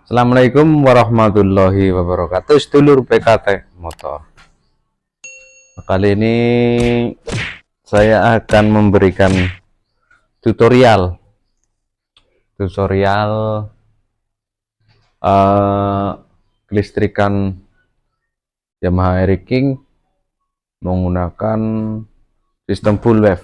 Assalamualaikum warahmatullahi wabarakatuh. Sedulur PKT motor. Kali ini saya akan memberikan tutorial eh, kelistrikan Yamaha Air King menggunakan sistem full wave.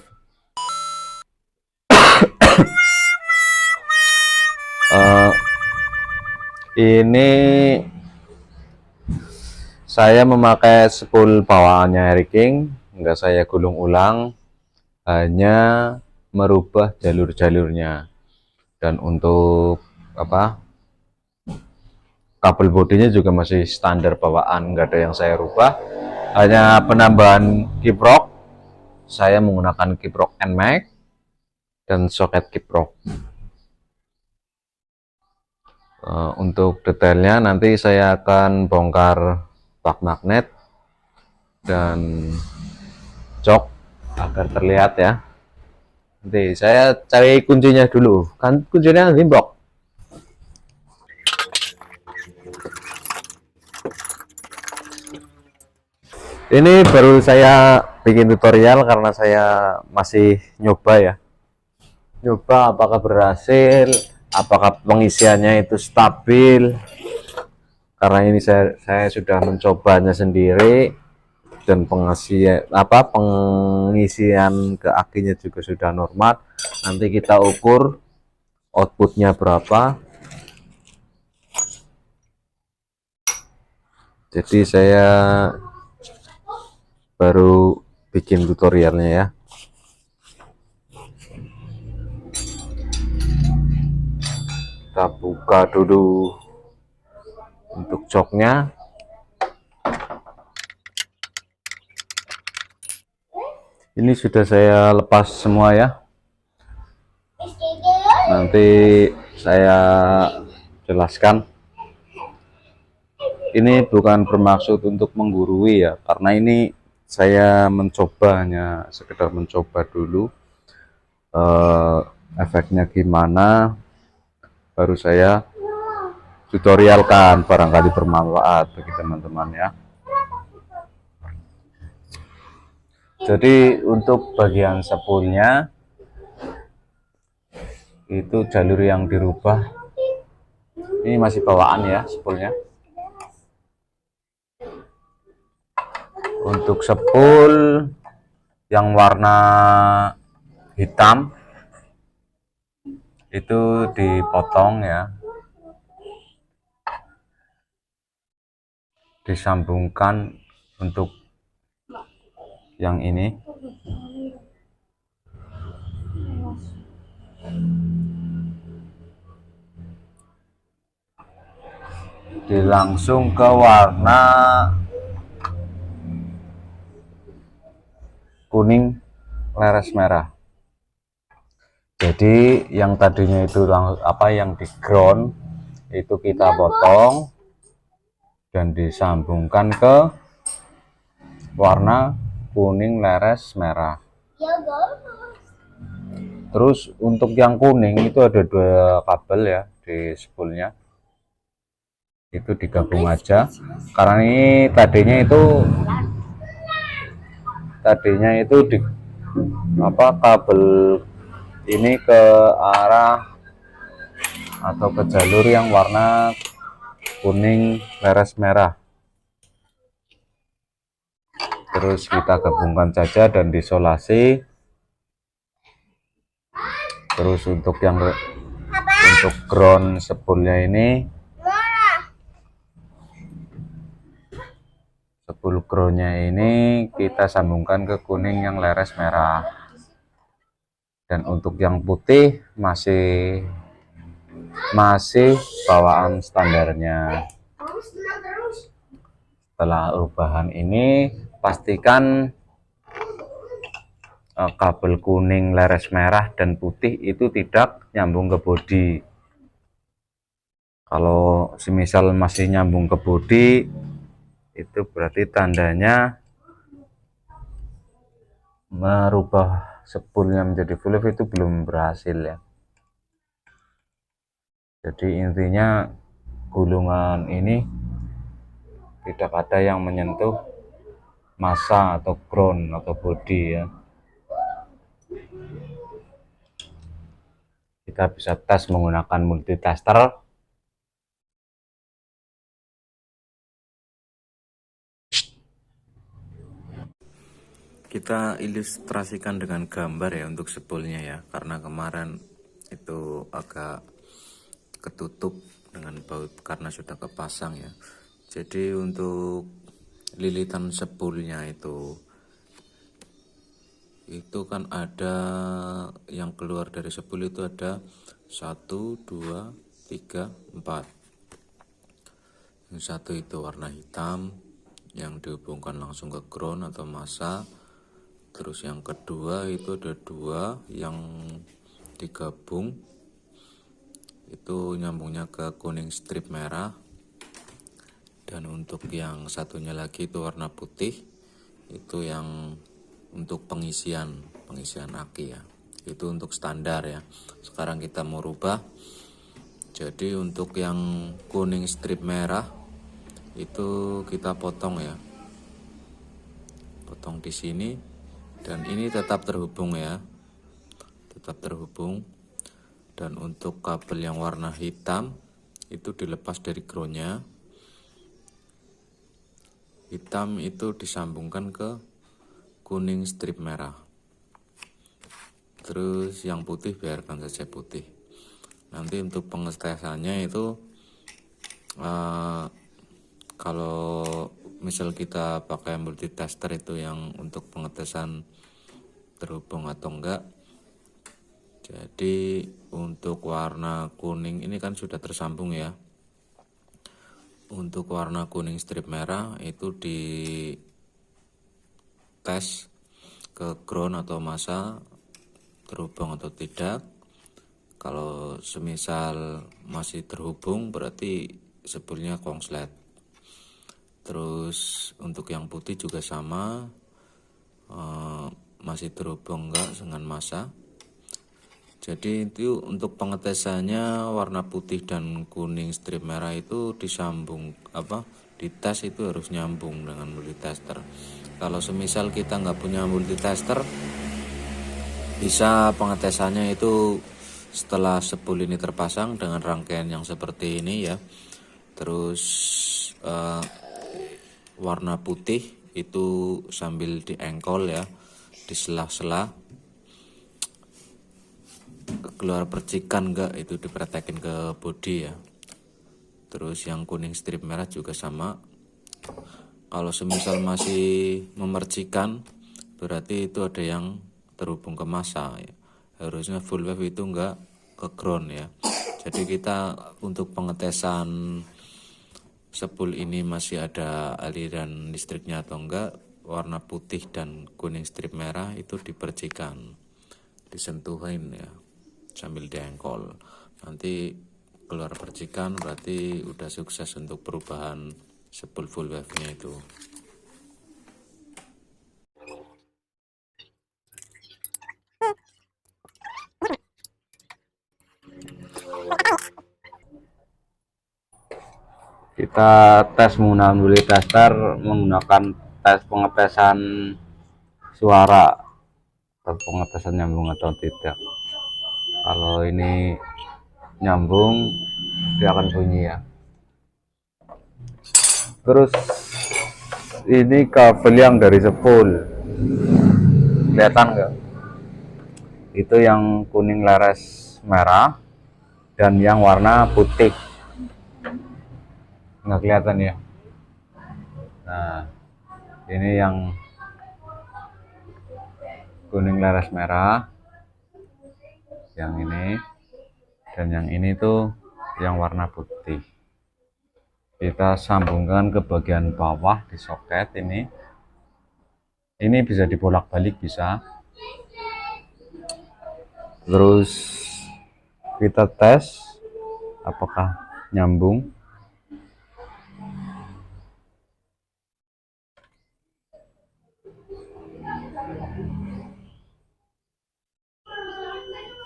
Ini saya memakai spool bawaannya Air King, enggak saya gulung ulang, hanya merubah jalur-jalurnya. Dan untuk kabel bodinya juga masih standar bawaan, enggak ada yang saya rubah, hanya penambahan kiprok. Saya menggunakan kiprok NMAX dan soket kiprok. Untuk detailnya nanti saya akan bongkar bak magnet dan jok agar terlihat ya. Nanti saya cari kuncinya dulu, kan kuncinya gimbok. Ini baru saya bikin tutorial karena saya masih nyoba ya, apakah berhasil, apakah pengisiannya itu stabil. Karena ini saya sudah mencobanya sendiri, dan pengisian ke akinya juga sudah normal. Nanti kita ukur outputnya berapa. Jadi saya baru bikin tutorialnya ya. Kita buka dulu untuk joknya. Ini sudah saya lepas semua ya. Nanti saya jelaskan. Ini bukan bermaksud untuk menggurui ya, karena ini saya mencoba, hanya sekedar mencoba dulu efeknya gimana, baru saya tutorialkan, barangkali bermanfaat bagi teman-teman ya. Jadi untuk bagian spoolnya itu jalur yang dirubah, ini masih bawaan ya spoolnya. Untuk spool yang warna hitam itu dipotong ya, disambungkan. Untuk yang ini dilangsung ke warna kuning leres merah. Jadi yang tadinya itu yang di ground itu kita potong dan disambungkan ke warna kuning leres merah. Terus untuk yang kuning itu ada 2 kabel ya di spoolnya, itu digabung aja, karena ini tadinya itu di kabel ini ke arah atau ke jalur yang warna kuning leres merah. Terus kita gabungkan saja dan disolasi. Terus untuk ground spoolnya ini, spool groundnya ini kita sambungkan ke kuning yang leres merah. Dan untuk yang putih masih bawaan standarnya. Setelah perubahan ini, pastikan kabel kuning leres merah dan putih itu tidak nyambung ke bodi. Kalau semisal masih nyambung ke bodi, itu berarti tandanya merubah spoolnya menjadi full wave itu belum berhasil ya. Jadi intinya gulungan ini tidak ada yang menyentuh massa atau ground atau body ya. Kita bisa tes menggunakan multitester. Kita ilustrasikan dengan gambar ya untuk spoolnya ya, karena kemarin itu agak ketutup dengan baut karena sudah kepasang ya. Jadi untuk lilitan spoolnya itu kan ada yang keluar dari spool itu ada 1, 2, 3, 4. Yang satu itu warna hitam yang dihubungkan langsung ke ground atau massa. Terus yang kedua itu ada 2 yang digabung, itu nyambungnya ke kuning strip merah. Dan untuk yang satunya lagi itu warna putih, itu yang untuk pengisian aki ya. Itu untuk standar ya. Sekarang kita mau rubah. Jadi untuk yang kuning strip merah itu kita potong ya. Potong di sini. Dan ini tetap terhubung ya, tetap terhubung. Dan untuk kabel yang warna hitam itu dilepas dari groundnya. Hitam itu disambungkan ke kuning strip merah. Terus yang putih biarkan saja putih. Nanti untuk pengetesannya itu kalau misal kita pakai multitester itu yang untuk pengetesan terhubung atau enggak. Jadi untuk warna kuning ini kan sudah tersambung ya. Untuk warna kuning strip merah itu di tes ke ground atau massa terhubung atau tidak. Kalau semisal masih terhubung berarti spoolnya konslet. Terus untuk yang putih juga sama, masih terhubung enggak dengan massa. Jadi itu untuk pengetesannya warna putih dan kuning strip merah itu disambung dites itu harus nyambung dengan multitester. Kalau semisal kita nggak punya multitester, bisa pengetesannya itu setelah spool ini terpasang dengan rangkaian yang seperti ini ya. Terus warna putih itu sambil diengkol ya, di sela-sela keluar percikan enggak, itu dipraktekin ke body ya. Terus yang kuning strip merah juga sama. Kalau semisal masih memercikan berarti itu ada yang terhubung ke massa ya. Harusnya full wave itu enggak ke ground ya. Jadi kita untuk pengetesan spool ini masih ada aliran listriknya atau enggak, warna putih dan kuning strip merah itu dipercikan, disentuhin ya sambil diengkol. Nanti keluar percikan berarti udah sukses untuk perubahan spool full wave nya itu. Kita tes menggunakan multitester, menggunakan tes pengetesan suara atau pengetesan nyambung atau tidak. Kalau ini nyambung dia akan bunyi ya. Terus ini kabel yang dari spool, kelihatan nggak? Itu yang kuning leres merah dan yang warna putih, nggak kelihatan ya. Nah ini yang kuning leres merah, yang ini, dan yang ini tuh yang warna putih. Kita sambungkan ke bagian bawah di soket ini. Ini bisa dibolak-balik bisa. Terus kita tes apakah nyambung.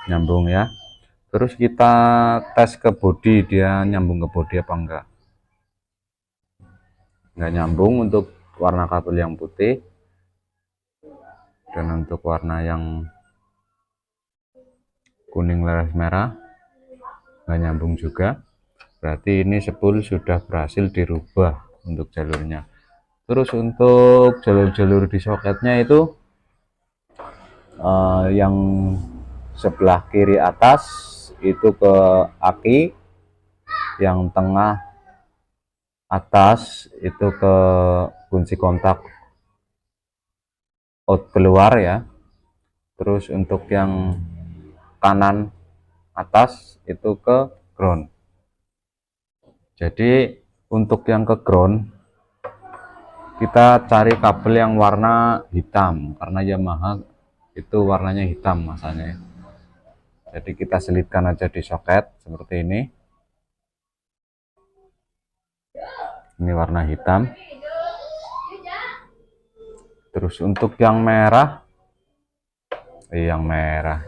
Nyambung ya. Terus kita tes ke body, dia nyambung ke body apa enggak. Nggak nyambung untuk warna kabel yang putih, dan untuk warna yang kuning laras merah nggak nyambung juga. Berarti ini spool sudah berhasil dirubah untuk jalurnya. Terus untuk jalur-jalur di soketnya itu yang sebelah kiri atas itu ke aki, yang tengah atas itu ke kunci kontak out keluar ya. Terus untuk yang kanan atas itu ke ground. Jadi untuk yang ke ground kita cari kabel yang warna hitam, karena Yamaha itu warnanya hitam masanya. Jadi kita selipkan aja di soket seperti ini. Ini warna hitam. Terus untuk yang merah,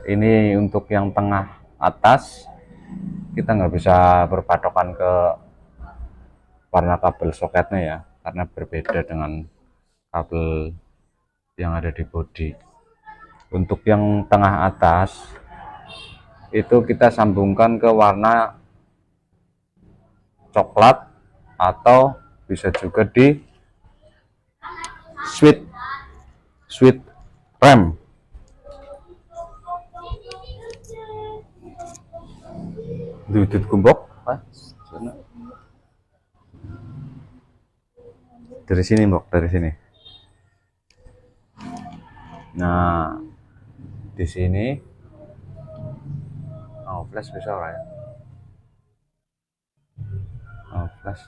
ini untuk yang tengah atas, kita nggak bisa berpatokan ke warna kabel soketnya ya, karena berbeda dengan kabel yang ada di body. Untuk yang tengah atas itu kita sambungkan ke warna coklat, atau bisa juga di switch rem. Dudut kumbok dari sini, Mbok, dari sini. Nah, di sini flash bisa lah ya. Flash.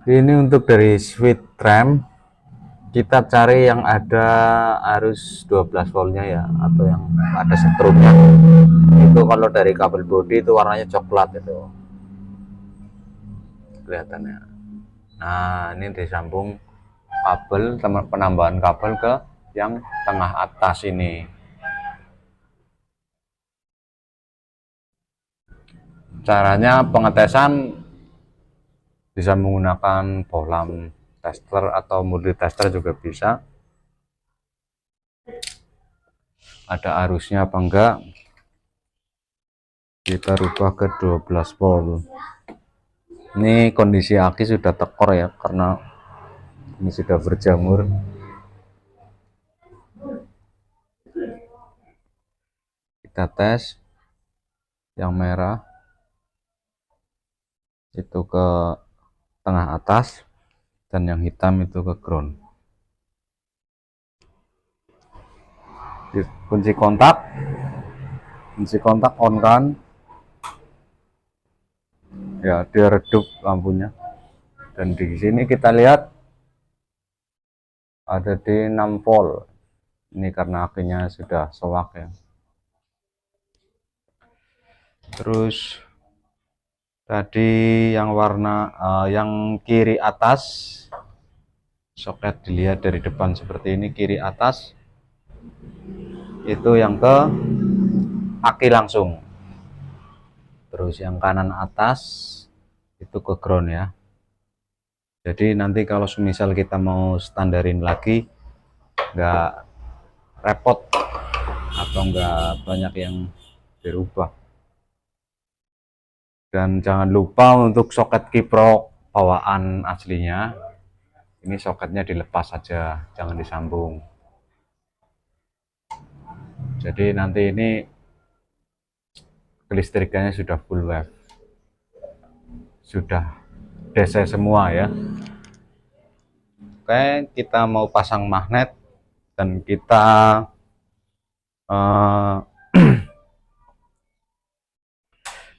Ini untuk dari switch rem, kita cari yang ada arus 12 voltnya ya, atau yang ada setrumnya. Itu kalau dari kabel body itu warnanya coklat itu kelihatannya. Nah, ini disambung kabel, penambahan kabel ke yang tengah atas ini. Caranya pengetesan bisa menggunakan bohlam tester atau multi tester juga bisa. Ada arusnya apa enggak, kita rubah ke 12 volt. Ini kondisi aki sudah tekor ya, karena ini sudah berjamur. Kita tes yang merah itu ke tengah atas, dan yang hitam itu ke ground. Kunci kontak on kan ya, dia redup lampunya. Dan di sini kita lihat ada di 6 volt. Ini karena akinya sudah sewak ya. Terus tadi yang warna yang kiri atas, soket dilihat dari depan seperti ini. Kiri atas itu yang ke aki langsung. Terus yang kanan atas itu ke ground ya. Jadi nanti kalau semisal kita mau standarin lagi, nggak repot atau nggak banyak yang dirubah. Dan jangan lupa untuk soket kiprok bawaan aslinya, ini soketnya dilepas saja, jangan disambung. Jadi nanti ini kelistrikannya sudah full wave, sudah DC semua ya. Oke, kita mau pasang magnet, dan kita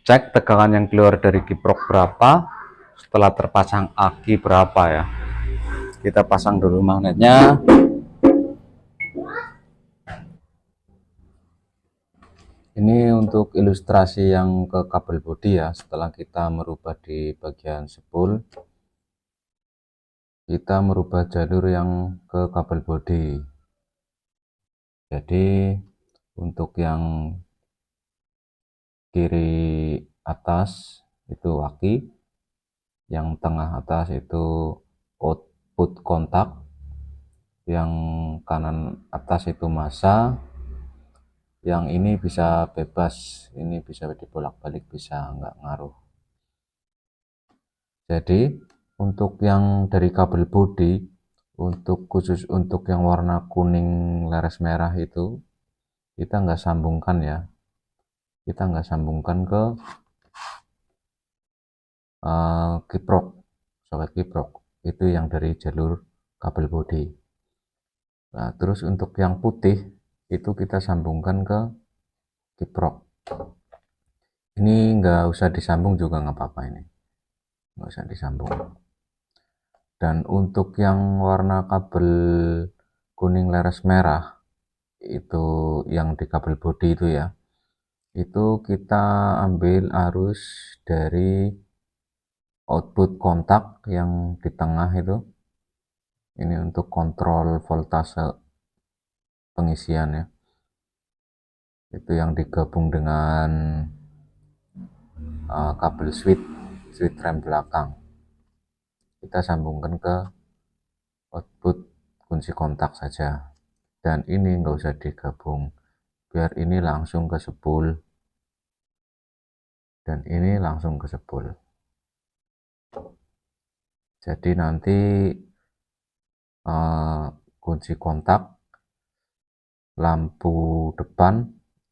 cek tegangan yang keluar dari kiprok berapa, setelah terpasang aki berapa ya. Kita pasang dulu magnetnya. Ini untuk ilustrasi yang ke kabel body ya. Setelah kita merubah di bagian spool, kita merubah jalur yang ke kabel body. Jadi Untuk yang kiri atas itu aki, yang tengah atas itu output kontak, yang kanan atas itu massa, yang ini bisa bebas, ini bisa dibolak-balik, bisa nggak ngaruh. Jadi untuk yang dari kabel bodi, untuk khusus untuk yang warna kuning leres merah itu kita nggak sambungkan ya, kita nggak sambungkan ke kiprok, soket kiprok itu yang dari jalur kabel bodi. Nah, terus untuk yang putih itu kita sambungkan ke kiprok. Ini nggak usah disambung juga nggak apa-apa, ini nggak usah disambung. Dan untuk yang warna kabel kuning leres merah itu yang di kabel bodi itu ya, itu kita ambil arus dari output kontak yang di tengah itu, ini untuk kontrol voltase pengisian ya, itu yang digabung dengan kabel switch rem belakang, kita sambungkan ke output kunci kontak saja. Dan ini nggak usah digabung, biar ini langsung ke spool dan ini langsung ke spool. Jadi nanti kunci kontak, lampu depan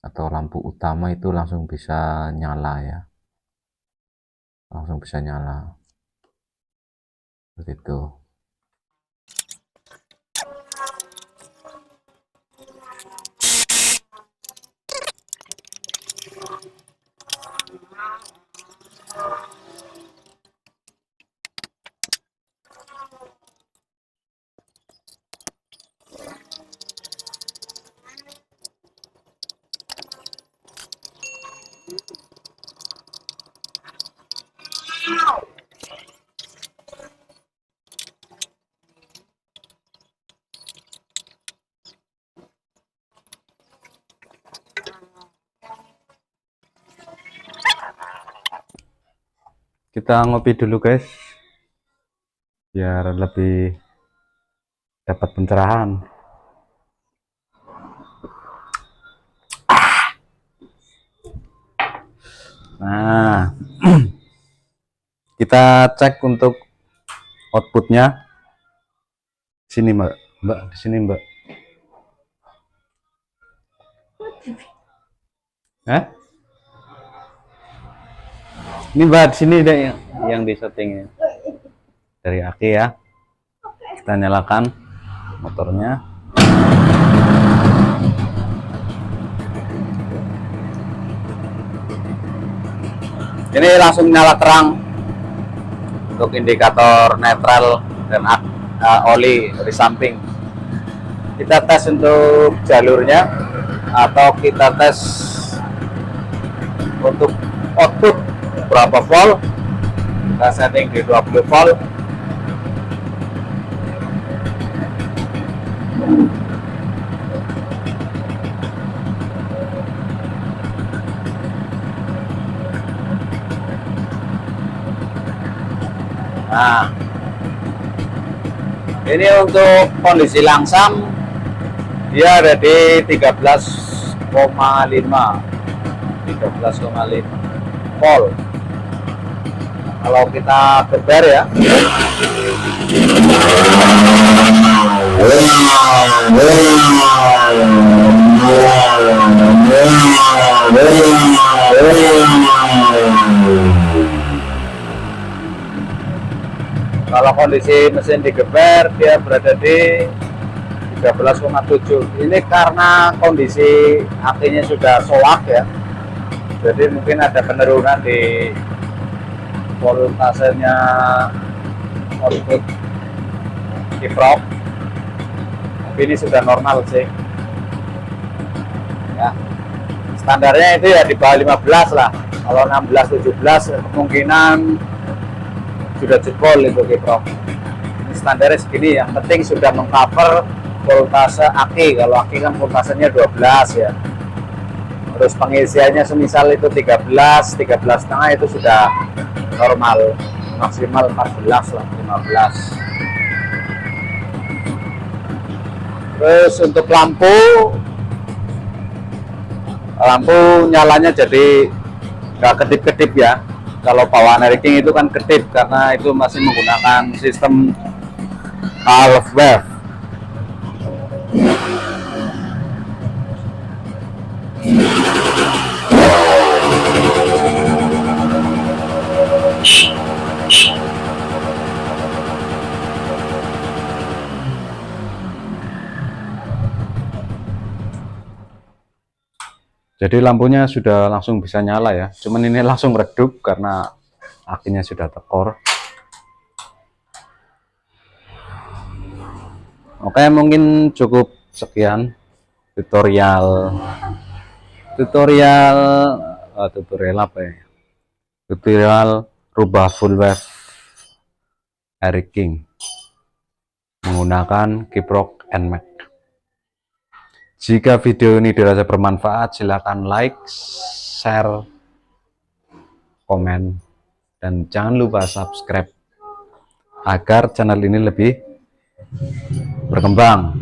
atau lampu utama itu langsung bisa nyala ya, langsung bisa nyala begitu. Kita ngopi dulu guys, biar lebih dapat pencerahan. Nah, kita cek untuk outputnya. Sini mbak, di sini mbak. Ini mbak, di sini deh yang di settingnya dari aki ya. Kita nyalakan motornya. Ini langsung nyala terang untuk indikator netral dan oli resamping. Kita tes untuk jalurnya atau kita tes untuk output berapa volt. Kita setting di 20 volt. Nah, ini untuk kondisi langsam dia ada di 13,5 volt. Kalau kita geber ya, kalau kondisi mesin digeber dia berada di 13,7. Ini karena kondisi akinya sudah soak ya, jadi mungkin ada penurunan di voltasenya output kiprok, tapi ini sudah normal sih ya. Standarnya itu ya di bawah 15 lah. Kalau 16-17 kemungkinan sudah jebol itu kiprok. Ini standarnya segini, yang penting sudah mengcover voltase aki. Kalau aki kan voltasenya 12 ya, Terus pengisiannya semisal itu 13 setengah itu sudah normal, maksimal 14 lah, 15. Terus untuk lampu nyalanya jadi nggak kedip-kedip ya. Kalau bawaan King itu kan kedip karena itu masih menggunakan sistem half wave. Jadi lampunya sudah langsung bisa nyala ya. Cuman ini langsung redup karena akinya sudah tekor. Oke, mungkin cukup sekian tutorial apa ya? Tutorial rubah full wave King menggunakan kiprok NMAX. Jika video ini dirasa bermanfaat, silakan like, share, komen, dan jangan lupa subscribe agar channel ini lebih berkembang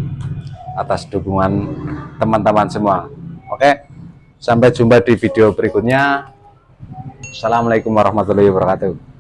atas dukungan teman-teman semua. Oke, sampai jumpa di video berikutnya. Assalamualaikum warahmatullahi wabarakatuh.